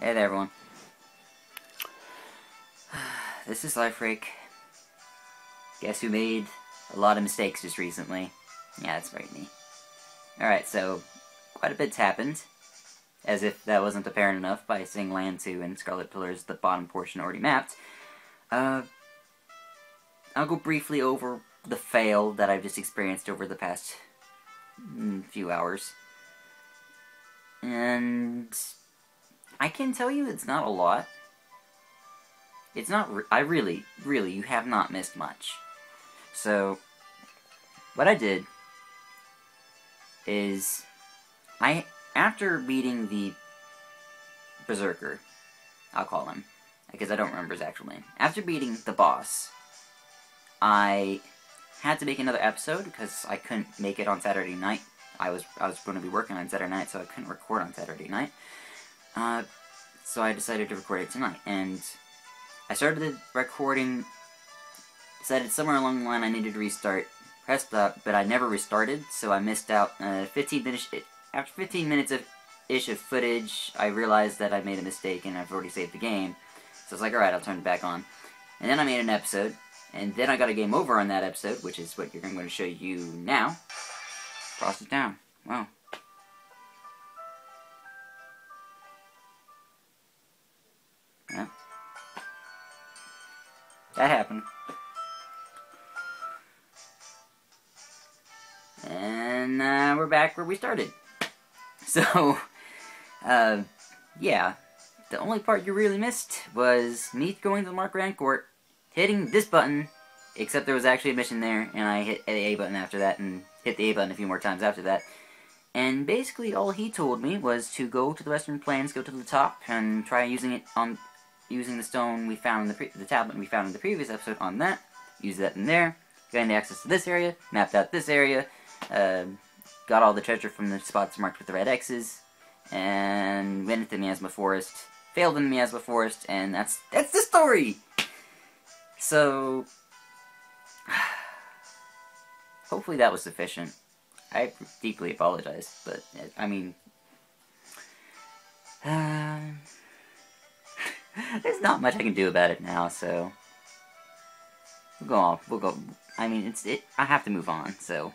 Hey there, everyone. This is LifeRake. Guess who made a lot of mistakes just recently? Yeah, that's right, me. Alright, so, quite a bit's happened. As if that wasn't apparent enough by seeing Land 2 and Scarlet Pillars, the bottom portion already mapped. I'll go briefly over the fail that I've just experienced over the past few hours. And I can tell you it's not a lot. It's not, really, you have not missed much. So, what I did is, after beating the Berserker, I'll call him, because I don't remember his actual name. After beating the boss, I had to make another episode, because I couldn't make it on Saturday night. I was going to be working on Saturday night, so I couldn't record on Saturday night. So I decided to record it tonight, and I started the recording, decided somewhere along the line I needed to restart, pressed stop, but I never restarted, so I missed out 15 minutes. After 15 minutes of footage, I realized that I made a mistake and I've already saved the game. So I was like, alright, I'll turn it back on. And then I made an episode, and then I got a game over on that episode, which is what I'm going to show you now. Cross it down. Wow. Yeah. That happened. And we're back where we started. So, yeah. The only part you really missed was me going to the Mark Grand Court, hitting this button, except there was actually a mission there, and I hit the A button after that, and hit the A button a few more times after that. And basically all he told me was to go to the Western Plains, go to the top, and try using the stone we found in the tablet we found in the previous episode on that, use that in there, gained access to this area, mapped out this area, got all the treasure from the spots marked with the red X's, and went into the Miasma Forest, failed in the Miasma Forest, and that's the story! So, hopefully that was sufficient. I deeply apologize, but, I mean, there's not much I can do about it now, so we'll go, I mean, I have to move on, so.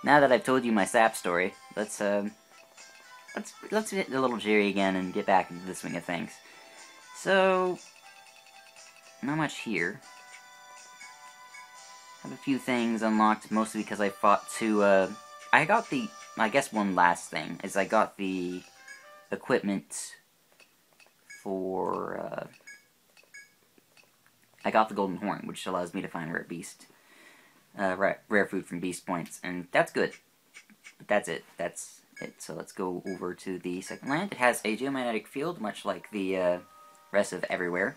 Now that I've told you my sap story, let's hit a little Jerry again and get back into the swing of things. So, not much here. I have a few things unlocked, mostly because I fought two, I got the, I guess one last thing, is I got the equipment for, I got the Golden Horn, which allows me to find a rare beast, rare food from beast points, and that's good. But that's it. So let's go over to the second land. It has a geomagnetic field, much like the rest of everywhere.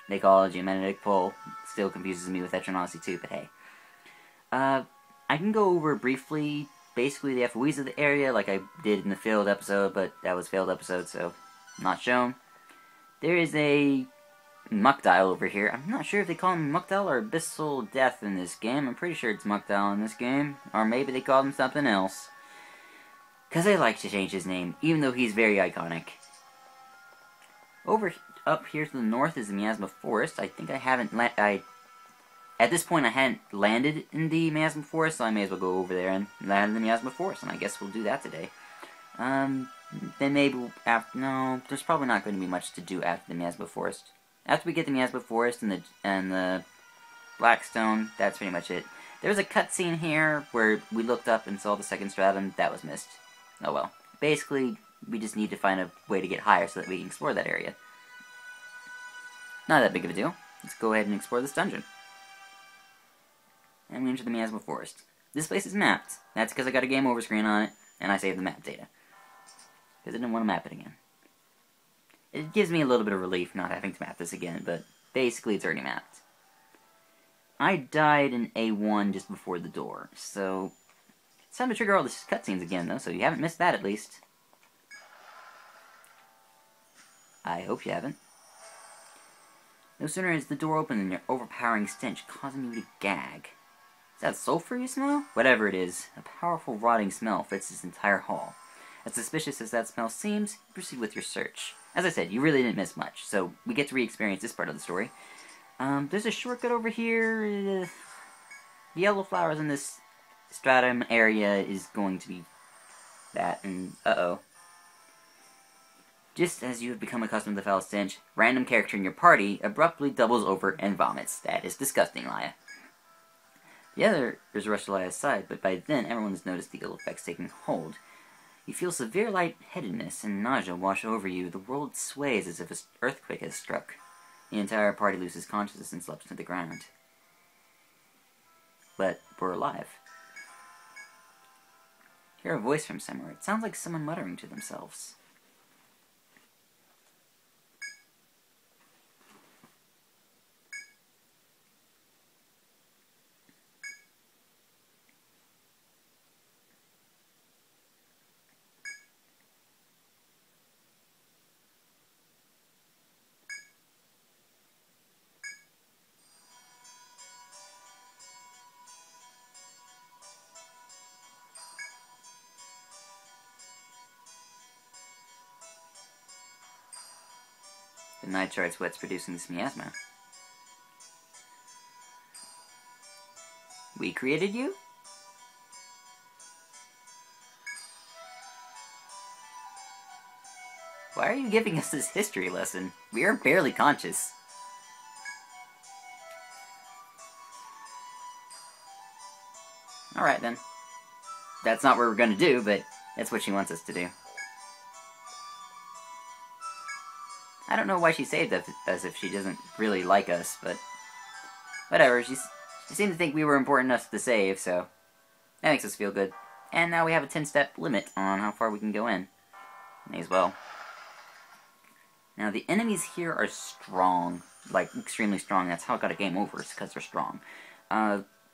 They call it a geomagnetic pole. Still confuses me with Etrian Odyssey too, but hey. I can go over briefly, basically the FOEs of the area, like I did in the failed episode, but that was failed episode, so not shown. There is a Muckdial over here. I'm not sure if they call him Muckdial or Abyssal Death in this game. I'm pretty sure it's Muckdial in this game. Or maybe they called him something else. Because they like to change his name, even though he's very iconic. Up here to the north is the Miasma Forest. I think I haven't at this point I hadn't landed in the Miasma Forest, so I may as well go over there and land in the Miasma Forest, and I guess we'll do that today. Then maybe no, there's probably not going to be much to do after the Miasma Forest. After we get the Miasma Forest and the Blackstone, that's pretty much it. There's a cutscene here where we looked up and saw the second stratum. That was missed. Oh well. Basically, we just need to find a way to get higher so that we can explore that area. Not that big of a deal. Let's go ahead and explore this dungeon. And we enter the Miasma Forest. This place is mapped. That's because I got a game over screen on it, and I saved the map data. Because I didn't want to map it again. It gives me a little bit of relief not having to map this again, but basically it's already mapped. I died in A1 just before the door, so it's time to trigger all the cutscenes again, though, so you haven't missed that at least. I hope you haven't. No sooner is the door open than your overpowering stench causing you to gag. Is that sulfur you smell? Whatever it is, a powerful rotting smell fits this entire hall. As suspicious as that smell seems, proceed with your search. As I said, you really didn't miss much, so we get to re-experience this part of the story. There's a shortcut over here. The yellow flowers in this stratum area is going to be that, and uh-oh. Just as you have become accustomed to the foul stench, random character in your party abruptly doubles over and vomits. That is disgusting, Laya. The others rush to Laya's side, but by then everyone has noticed the ill effects taking hold. You feel severe lightheadedness and nausea wash over you. The world sways as if an earthquake has struck. The entire party loses consciousness and slips to the ground. But we're alive. Hear a voice from somewhere. It sounds like someone muttering to themselves. The nitrite's what's producing this miasma. We created you? Why are you giving us this history lesson? We are barely conscious. Alright then. That's not what we're gonna do, but that's what she wants us to do. I don't know why she saved us if she doesn't really like us, but whatever. She seemed to think we were important enough to save, so that makes us feel good. And now we have a 10-step limit on how far we can go in. May as well. Now, the enemies here are strong. Like, extremely strong. That's how I got a game over, it's because they're strong.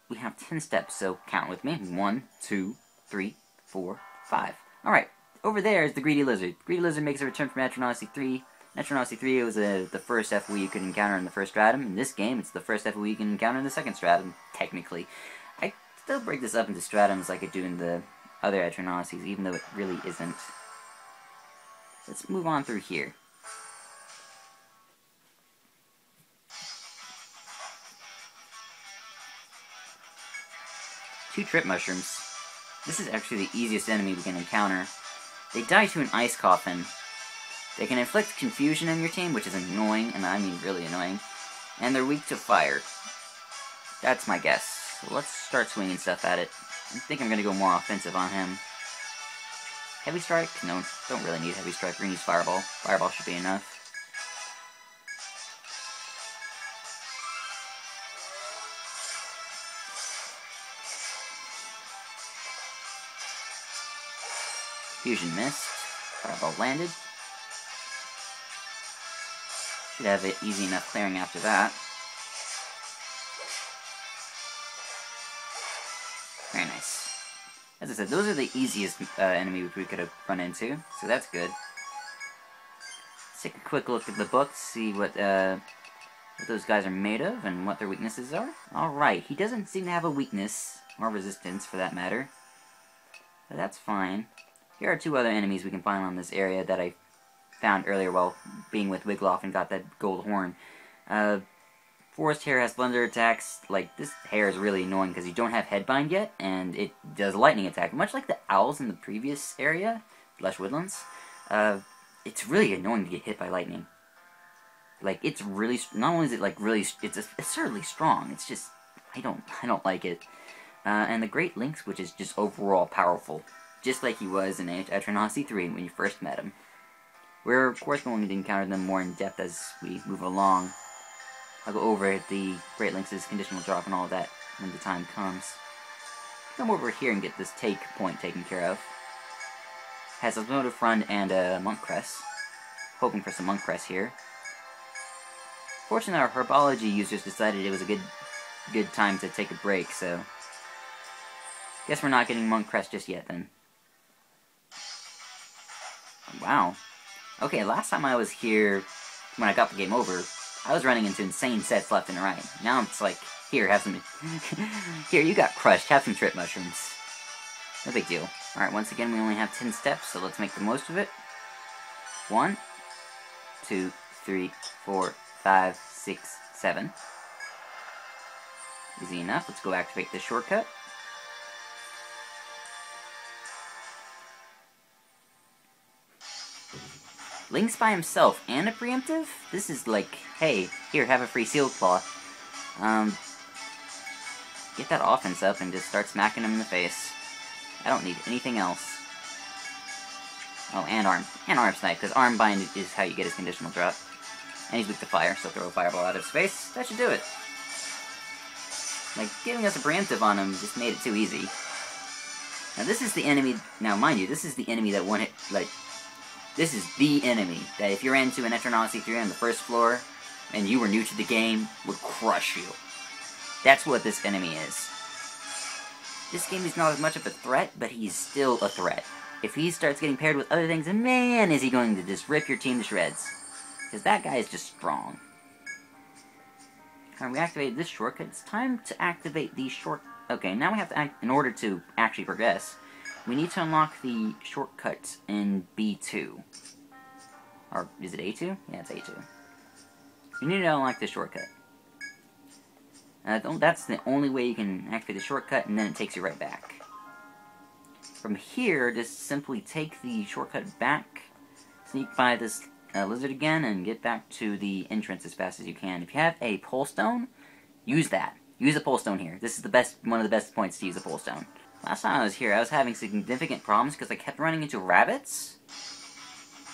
We have 10 steps, so count with me. 1, 2, 3, 4, 5. Alright, over there is the Greedy Lizard. The Greedy Lizard makes a return from Etrian Odyssey 3. Etrian Odyssey 3 was the first FOE you could encounter in the first stratum. In this game, it's the first FOE you can encounter in the second stratum, technically. I still break this up into stratums like I do in the other Etrian Odysseys, even though it really isn't. Let's move on through here. Two trip mushrooms. This is actually the easiest enemy we can encounter. They die to an ice coffin. They can inflict confusion on your team, which is annoying, and I mean really annoying. And they're weak to fire. That's my guess. So let's start swinging stuff at it. I think I'm going to go more offensive on him. Heavy Strike? No, don't really need Heavy Strike. We're going to use Fireball. Fireball should be enough. Fusion missed. Fireball landed. Should have it easy enough clearing after that. Very nice. As I said, those are the easiest enemies we could have run into, so that's good. Let's take a quick look at the book, see what those guys are made of and what their weaknesses are. Alright, he doesn't seem to have a weakness, or resistance for that matter. But that's fine. Here are two other enemies we can find on this area that I found earlier while being with Wiggloff and got that gold horn. Forest Hare has thunder attacks. Like, this hare is really annoying because you don't have Headbind yet, and it does lightning attack. Much like the owls in the previous area, Lush Woodlands, it's really annoying to get hit by lightning. Like, it's really, not only is it like really, it's absurdly strong, it's just, I don't like it. And the Great Lynx, which is just overall powerful, just like he was in Etrian Odyssey 3 when you first met him. We're, of course, going to encounter them more in depth as we move along. I'll go over the Great Lynx's conditional drop and all of that when the time comes. Come over here and get this take point taken care of. Has a Motive Front and a Monk Crest. Hoping for some Monk Crest here. Fortunately, our Herbology users decided it was a good time to take a break, so guess we're not getting Monk Crest just yet, then. Wow. Okay, last time I was here, when I got the game over, I was running into insane sets left and right. Now it's like, Here, have some... Here, you got crushed. Have some trip mushrooms. No big deal. Alright, once again, we only have 10 steps, so let's make the most of it. 1, 2, 3, 4, 5, 6, 7. Easy enough. Let's go activate this shortcut. Link's by himself and a preemptive? This is like, hey, here, have a free Sealed Claw. Get that offense up and just start smacking him in the face. I don't need anything else. Oh, and arm. And arm snipe, because arm bind is how you get his conditional drop. And he's weak to fire, so throw a fireball out of his face. That should do it. Like, giving us a preemptive on him just made it too easy. Now this is the enemy, now mind you, this is the enemy that one hit, like, this is the enemy that if you're into an Etrian Odyssey 3 on the first floor, and you were new to the game, would crush you. That's what this enemy is. This game is not as much of a threat, but he's still a threat. If he starts getting paired with other things, man, is he going to just rip your team to shreds. Because that guy is just strong. Alright, we activated this shortcut. It's time to activate the short... Okay, now we have to in order to actually progress, we need to unlock the shortcut in B2. Or, is it A2? Yeah, it's A2. You need to unlock this shortcut. That's the only way you can activate the shortcut, and then it takes you right back. From here, just simply take the shortcut back, sneak by this lizard again, and get back to the entrance as fast as you can. If you have a pole stone, use that. Use a pole stone here. This is one of the best points to use a pole stone. Last time I was here, I was having significant problems because I kept running into rabbits.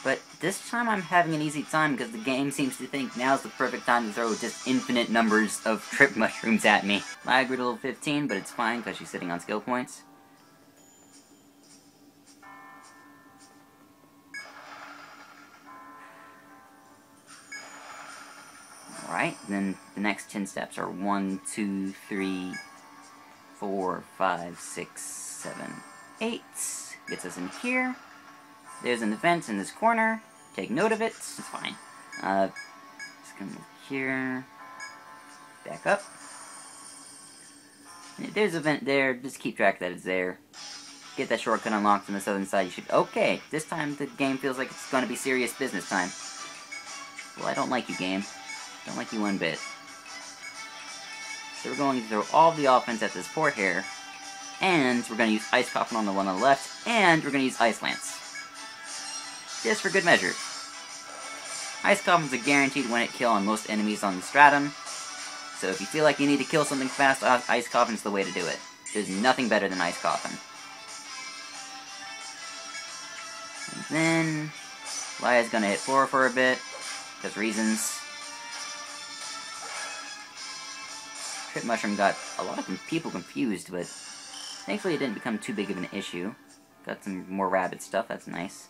But this time I'm having an easy time because the game seems to think now's the perfect time to throw just infinite numbers of trip mushrooms at me. Lag rate level 15, but it's fine because she's sitting on skill points. Alright, then the next 10 steps are 1, 2, 3, 4, 5, 6, 7, 8. Gets us in here. There's an event in this corner. Take note of it. It's fine. Just come over here. Back up. There's an event there. Just keep track that it's there. Get that shortcut unlocked on the southern side. You should... Okay, this time the game feels like it's going to be serious business time. Well, I don't like you, game. Don't like you one bit. So we're going to throw all the offense at this port here. And we're going to use Ice Coffin on the one on the left. And we're going to use Ice Lance. Just for good measure. Ice Coffin's a guaranteed one-hit kill on most enemies on the stratum. So if you feel like you need to kill something fast, Ice Coffin's the way to do it. There's nothing better than Ice Coffin. And then... Laya's gonna hit 4 for a bit. Because reasons. Trip Mushroom got a lot of people confused, but... Thankfully it didn't become too big of an issue. Got some more rabbit stuff, that's nice.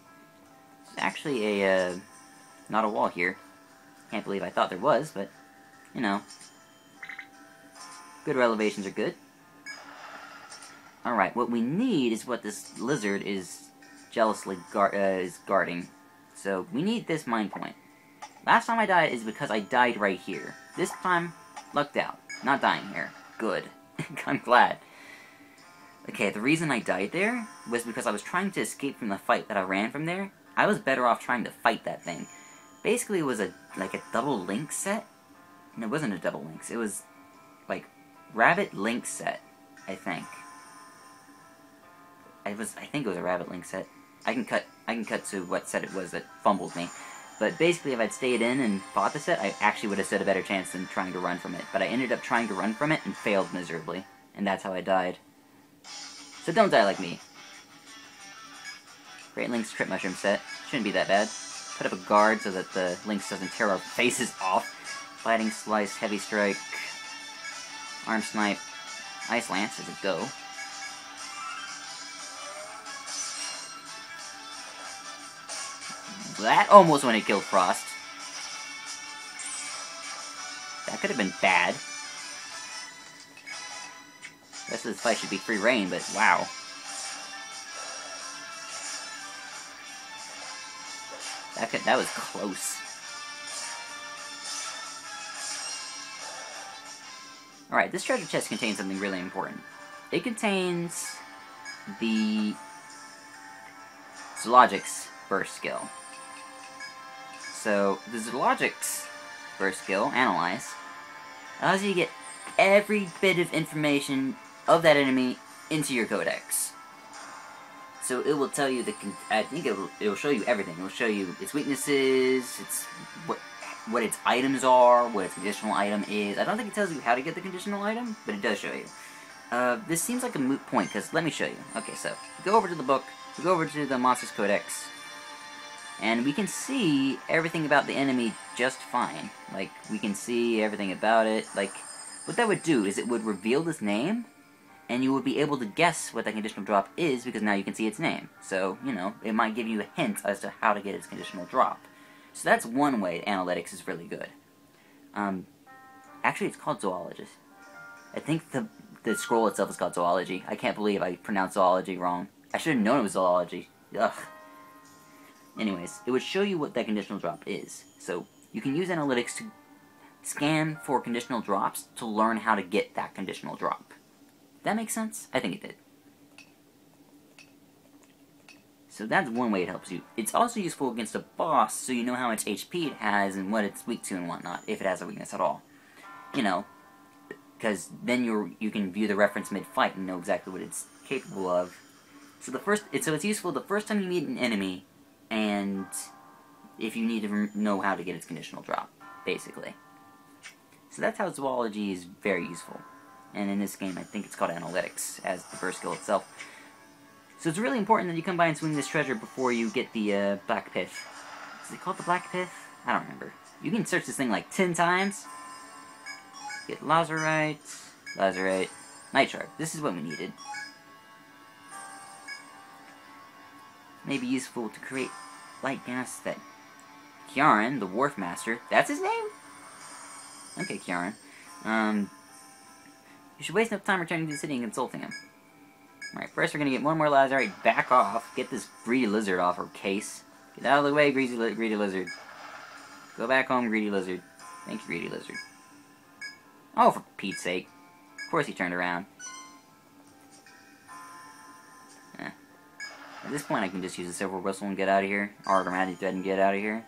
There's actually a, not a wall here. Can't believe I thought there was, but, you know. Good elevations are good. Alright, what we need is what this lizard is jealously guarding. So, we need this mine point. Last time I died is because I died right here. This time, lucked out. Not dying here. Good. I'm glad. Okay, the reason I died there was because I was trying to escape from the fight that I ran from there. I was better off trying to fight that thing. Basically, it was like a double link set. And it wasn't a double links. It was like rabbit link set, I think. I think it was a rabbit link set. I can cut to what set it was that fumbled me. But basically, if I'd stayed in and fought the set, I actually would have stood a better chance than trying to run from it. But I ended up trying to run from it and failed miserably. And that's how I died. So don't die like me. Great Link's Trip Mushroom set. Shouldn't be that bad. Put up a guard so that the Lynx doesn't tear our faces off. Fighting Slice, Heavy Strike, Arm Snipe, Ice Lance is a go. That almost when it killed Frost. That could have been bad. The rest of this fight should be free reign, but wow. That was close. Alright, this treasure chest contains something really important. It contains the Zoologic's first skill. So, the Zoologic's first skill, Analyze, allows you to get every bit of information of that enemy into your codex. So it will tell you I think it will show you everything. It will show you its weaknesses, what its items are, what its conditional item is. I don't think it tells you how to get the conditional item, but it does show you. This seems like a moot point, because let me show you. Okay, so, go over to the book, go over to the Monsters Codex, and we can see everything about the enemy just fine. Like, we can see everything about it. Like, what that would do is it would reveal this name, and you would be able to guess what that conditional drop is, because now you can see its name. So, you know, it might give you a hint as to how to get its conditional drop. So that's one way analytics is really good. Actually, it's called Zoologist. I think the scroll itself is called Zoology. I can't believe I pronounced Zoology wrong. I should have known it was Zoology. Ugh. Anyways, it would show you what that conditional drop is. So, you can use analytics to scan for conditional drops to learn how to get that conditional drop. That makes sense? I think it did. So that's one way it helps you. It's also useful against a boss, so you know how much HP it has and what it's weak to and whatnot, if it has a weakness at all. You know, because then you can view the reference mid-fight and know exactly what it's capable of. So it's useful the first time you meet an enemy, and if you need to know how to get its conditional drop, basically. So that's how Zoology is very useful. And in this game, I think it's called Analytics, as the first skill itself. So it's really important that you come by and swing this treasure before you get the Black Pith. Is it called the Black Pith? I don't remember. You can search this thing like 10 times. Get Lazurite, Night Shard. This is what we needed. May be useful to create light gas that Kieran, the Wharf Master, that's his name? Okay, Kieran. You should waste enough time returning to the city and consulting him. Alright, first we're gonna get one more Lazurite. Back off. Get this greedy lizard off her case. Get out of the way, greedy lizard. Go back home, greedy lizard. Thank you, greedy lizard. Oh, for Pete's sake. Of course he turned around. At this point I can just use a Silver Whistle and get out of here. Or Automatic Dead and get out of here.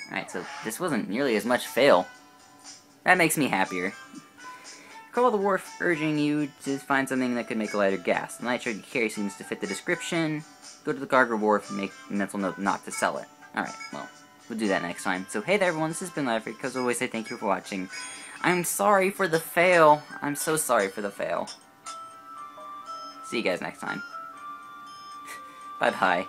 Alright, so this wasn't nearly as much fail. That makes me happier. Call the wharf urging you to find something that could make a lighter gas. The nitro you carry seems to fit the description. Go to the cargo wharf and make a mental note not to sell it. Alright, well, we'll do that next time. So hey there everyone, this has been Life, because I always say thank you for watching. I'm sorry for the fail. I'm so sorry for the fail. See you guys next time. Bye-bye.